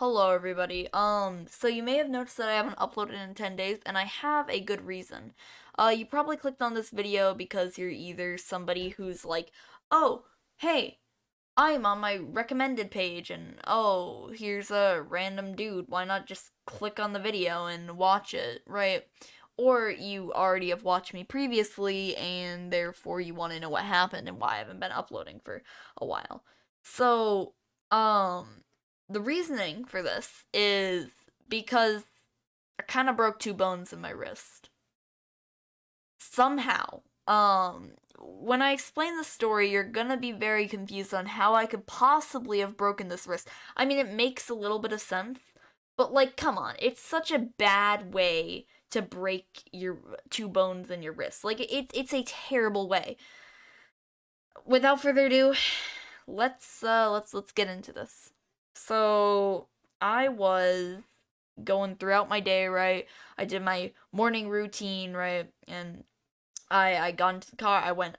Hello everybody. So you may have noticed that I haven't uploaded in 10 days, and I have a good reason. You probably clicked on this video because you're either somebody who's like, oh, hey, I'm on my recommended page, and oh, here's a random dude, why not just click on the video and watch it, right? Or you already have watched me previously, and therefore you want to know what happened and why I haven't been uploading for a while. So, um, the reasoning for this is because I kind of broke two bones in my wrist. Somehow. When I explain the story, you're gonna be very confused on how I could possibly have broken this wrist. I mean, it makes a little bit of sense, but like, come on, it's such a bad way to break your two bones in your wrist. Like, it's a terrible way. Without further ado, let's get into this. So I was going throughout my day, right? I did my morning routine, right? And I got into the car. I went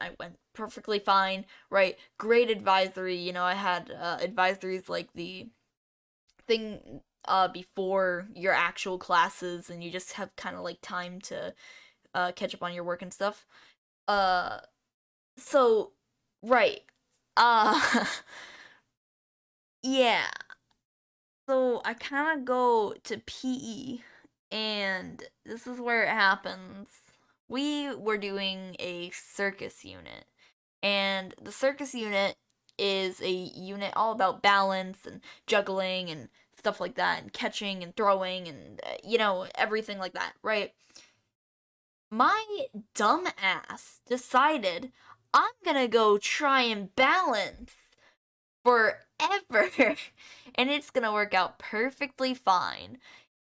perfectly fine, right? Great advisory. I had advisories like the thing before your actual classes, and you just have kind of like time to catch up on your work and stuff. Uh, so right. Uh, yeah. So I kind of go to PE, and this is where it happens. We were doing a circus unit, and the circus unit is a unit all about balance and juggling and stuff like that, and catching and throwing and, everything like that, right? My dumb ass decided I'm gonna go try and balance forever and it's gonna work out perfectly fine.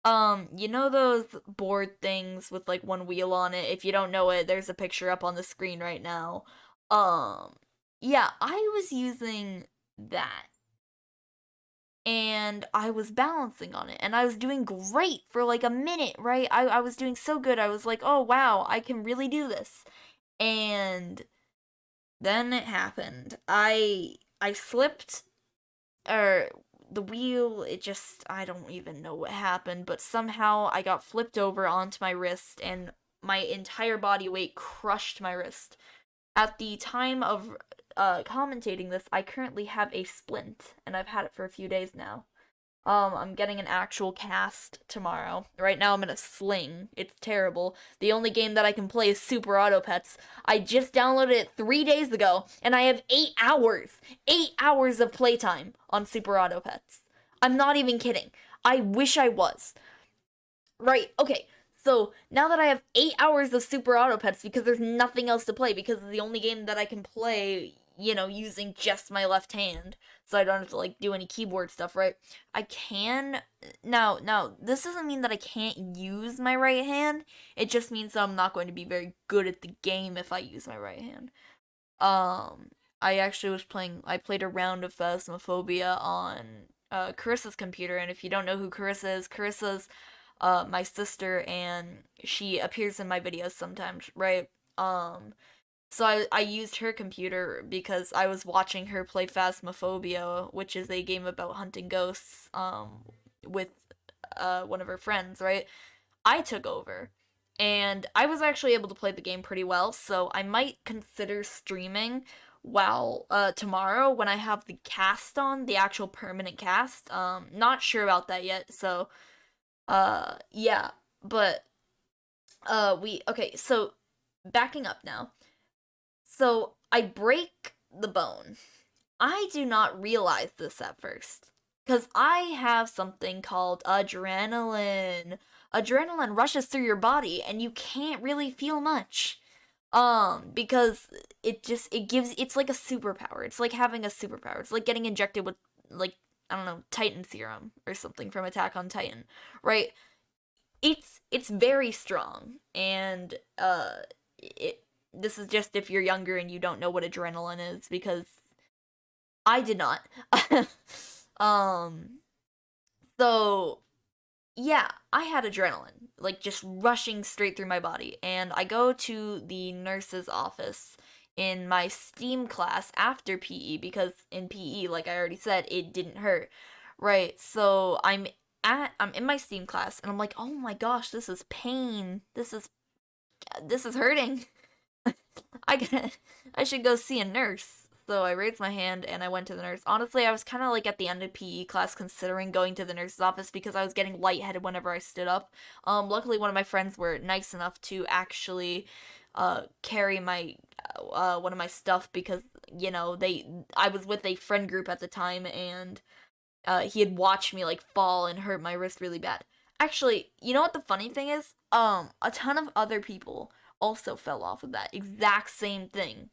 You know those board things with like one wheel on it? If you don't know it, there's a picture up on the screen right now. Um, yeah, I was using that and I was balancing on it and I was doing great for like a minute, right? I was doing so good. I was like, oh wow, I can really do this. And then it happened. I slipped or the wheel, it just, I don't even know what happened, but somehow I got flipped over onto my wrist and my entire body weight crushed my wrist. At the time of commentating this, I currently have a splint, and I've had it for a few days now. I'm getting an actual cast tomorrow. Right now I'm in a sling. It's terrible. The only game that I can play is Super Auto Pets. I just downloaded it 3 days ago, and I have 8 hours. 8 hours of playtime on Super Auto Pets. I'm not even kidding. I wish I was. Right, okay. So now that I have 8 hours of Super Auto Pets because there's nothing else to play, because it's the only game that I can play, using just my left hand, so I don't have to like do any keyboard stuff, right? I can now this doesn't mean that I can't use my right hand. It just means that I'm not going to be very good at the game if I use my right hand. Um, I actually I played a round of Phasmophobia on Carissa's computer, and if you don't know who Carissa is, Carissa's my sister, and she appears in my videos sometimes, right? So I used her computer because I was watching her play Phasmophobia, which is a game about hunting ghosts, with one of her friends, right? I took over. And I was actually able to play the game pretty well, so I might consider streaming while tomorrow when I have the cast on, the actual permanent cast. Not sure about that yet, so yeah, but we okay, so backing up now. So I break the bone. I do not realize this at first because I have something called adrenaline. Adrenaline rushes through your body and you can't really feel much. Because it's like a superpower. It's like having a superpower. It's like getting injected with like, I don't know, Titan serum or something from Attack on Titan, right? It's very strong, and it this is just if you're younger and you don't know what adrenaline is, because I did not. um so yeah, I had adrenaline like just rushing straight through my body, and I go to the nurse's office in my STEAM class after PE, because in PE, like I already said, it didn't hurt, Right. So I'm in my STEAM class and I'm like, "Oh my gosh, this is pain. This is hurting. I can I should go see a nurse." So I raised my hand and I went to the nurse. Honestly, I was kind of like at the end of PE class considering going to the nurse's office because I was getting lightheaded whenever I stood up. Luckily one of my friends were nice enough to actually carry my one of my stuff because I was with a friend group at the time and he had watched me like fall and hurt my wrist really bad. Actually, you know what the funny thing is? A ton of other people also fell off of that exact same thing,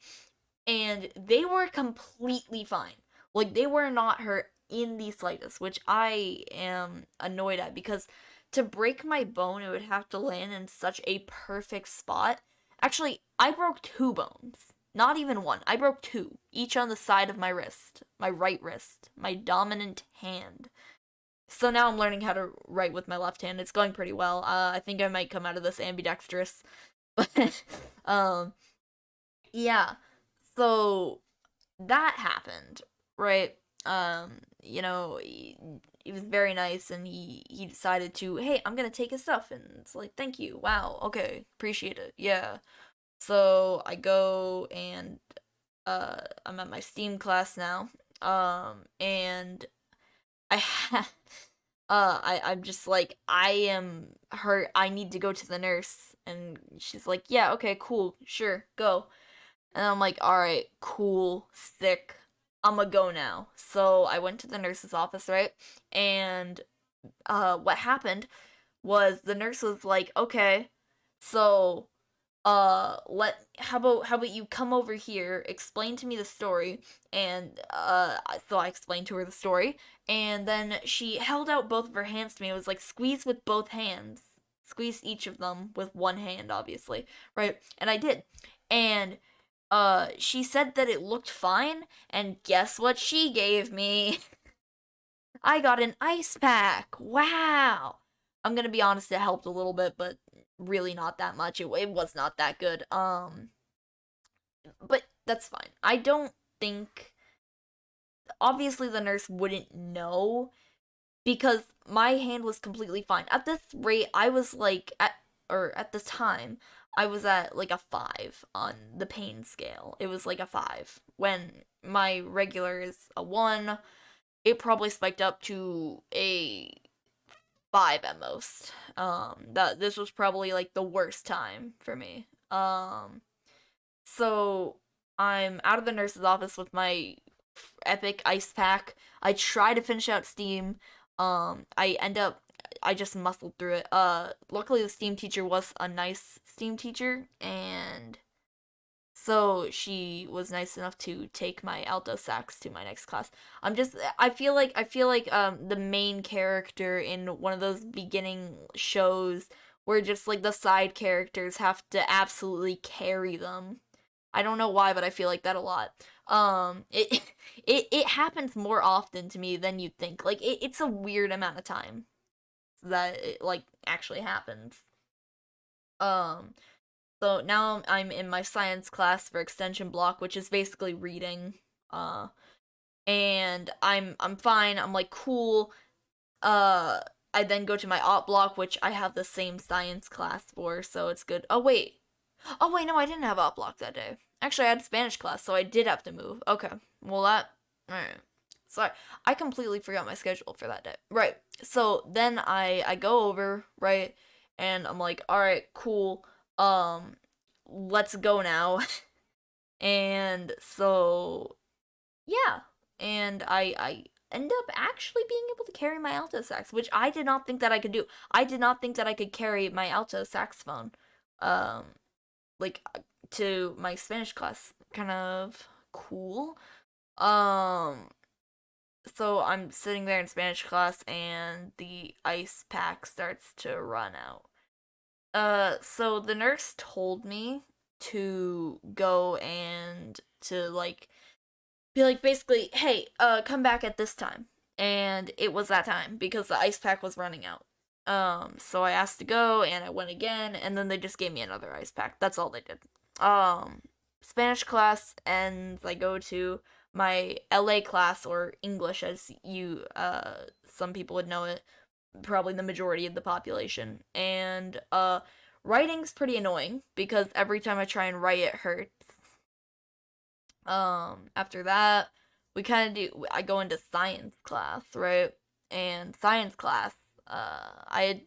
and they were completely fine. Like they were not hurt in the slightest, which I am annoyed at because to break my bone, it would have to land in such a perfect spot. Actually, I broke two bones. Not even one. I broke two, each on the side of my wrist, my right wrist, my dominant hand. So now I'm learning how to write with my left hand. It's going pretty well. I think I might come out of this ambidextrous. But um yeah. So that happened, right? He was very nice and he decided to, "Hey, I'm going to take his stuff." And it's like, "Thank you. Wow. Okay. Appreciate it." Yeah. So I go and I'm at my STEAM class now. And I ha- I'm just like, "I am hurt. I need to go to the nurse." And she's like, "Yeah, okay, cool. Sure. Go." And I'm like, "All right, cool, sick. I'ma go now." So I went to the nurse's office, right? And what happened was the nurse was like, "Okay, so let how about you come over here, explain to me the story." And so I explained to her the story, and then she held out both of her hands to me. It was like squeeze with both hands. Squeeze each of them with one hand, obviously, right? And I did. And she said that it looked fine, and guess what she gave me? I got an ice pack. Wow. I'm gonna be honest, it helped a little bit, but really not that much. It was not that good. But that's fine. I don't think obviously the nurse wouldn't know because my hand was completely fine. At this rate, I was like at this time, I was at like a 5 on the pain scale. It was like a 5. When my regular is a 1, it probably spiked up to a 5 at most. That this was probably like the worst time for me. So I'm out of the nurse's office with my epic ice pack. I try to finish out Steam. I just muscled through it. Luckily the Steam teacher was a nice Steam teacher, and so she was nice enough to take my alto sax to my next class. I feel like the main character in one of those beginning shows where just like the side characters have to absolutely carry them. I don't know why, but I feel like that a lot. It it happens more often to me than you'd think. Like it's a weird amount of time that it like actually happens. Um, so now I'm in my science class for extension block, which is basically reading. Uh, and I'm fine. I'm like cool. Uh, I then go to my op block, which I have the same science class for, so it's good. Oh wait, no, I didn't have op block that day. Actually, I had Spanish class, so I did have to move. Okay, well that. Alright. Sorry, I completely forgot my schedule for that day. Right. So then I go over, right, and I'm like, all right, cool. Um, let's go now. And so yeah, and I end up actually being able to carry my alto sax, which I did not think that I could do. I did not think that I could carry my alto saxophone, um, like to my Spanish class. Kind of cool. Um, so I'm sitting there in Spanish class and the ice pack starts to run out. So the nurse told me to go and to like be like basically, "Hey, come back at this time." And it was that time because the ice pack was running out. So I asked to go and I went again and then they just gave me another ice pack. That's all they did. Um Spanish class ends, I go to my LA class, or English as you some people would know it, probably the majority of the population. And writing's pretty annoying because every time I try and write it hurts. After that, we kind of do I go into science class, right? And science class, I had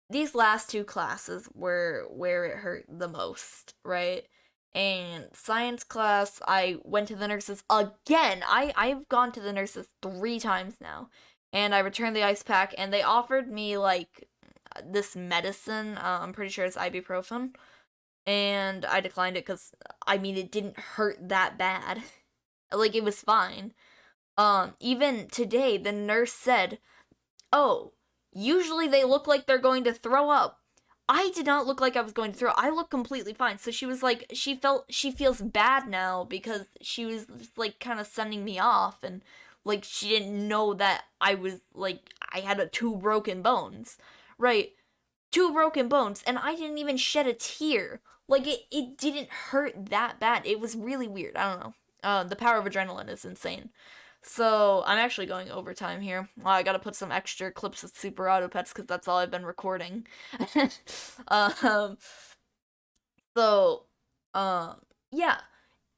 these last two classes were where it hurt the most, right? And science class, I went to the nurses again. I've gone to the nurses 3 times now, and I returned the ice pack, and they offered me like this medicine. I'm pretty sure it's ibuprofen, and I declined it because I mean it didn't hurt that bad. Like it was fine. Even today, the nurse said, "Oh, usually they look like they're going to throw up." I did not look like I was going to throw. I look completely fine. So she was like, she feels bad now because she was just, like kind of sending me off, and like she didn't know that I was like I had 2 broken bones, right? 2 broken bones, and I didn't even shed a tear. Like it didn't hurt that bad. It was really weird. I don't know. The power of adrenaline is insane. So I'm actually going overtime here. Well, I gotta put some extra clips of Super Auto Pets because that's all I've been recording. um, so, yeah.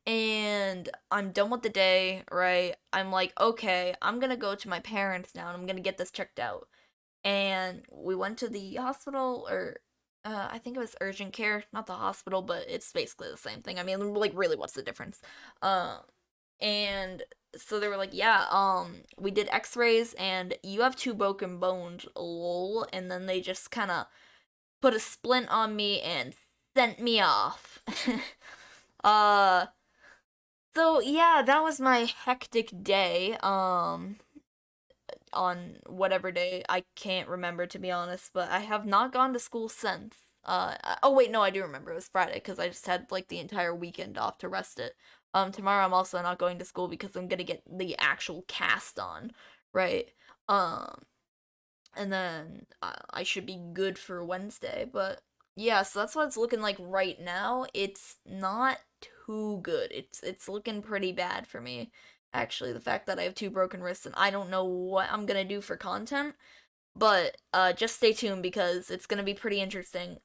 And I'm done with the day, right? I'm like, okay, I'm gonna go to my parents now and I'm gonna get this checked out. And we went to the hospital, or I think it was urgent care, not the hospital, but it's basically the same thing. I mean, like, really, what's the difference? And so they were like, yeah, we did x-rays and you have 2 broken bones, lol. And then they just kind of put a splint on me and sent me off. uh so yeah, that was my hectic day on whatever day, I can't remember, to be honest, but I have not gone to school since. Oh wait, no, I do remember, it was Friday because I just had like the entire weekend off to rest it. Tomorrow I'm also not going to school because I'm gonna get the actual cast on, right? Um, and then I should be good for Wednesday. But yeah, so that's what it's looking like right now. It's not too good. It's looking pretty bad for me. Actually, the fact that I have 2 broken wrists and I don't know what I'm gonna do for content. But just stay tuned because it's gonna be pretty interesting.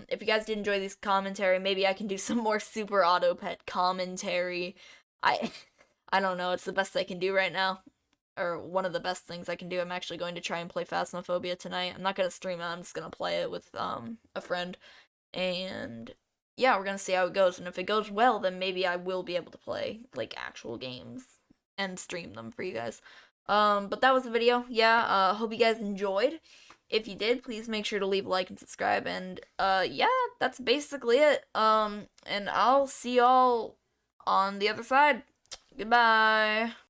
If you guys did enjoy this commentary, maybe I can do some more Super Auto Pet commentary. I I don't know. It's the best I can do right now, or one of the best things I can do. I'm actually going to try and play Phasmophobia tonight. I'm not gonna stream it. I'm just gonna play it with a friend, and yeah, we're gonna see how it goes. And if it goes well, then maybe I will be able to play like actual games and stream them for you guys. But that was the video. Yeah, hope you guys enjoyed. If you did, please make sure to leave a like and subscribe. And yeah, that's basically it. And I'll see y'all on the other side. Goodbye.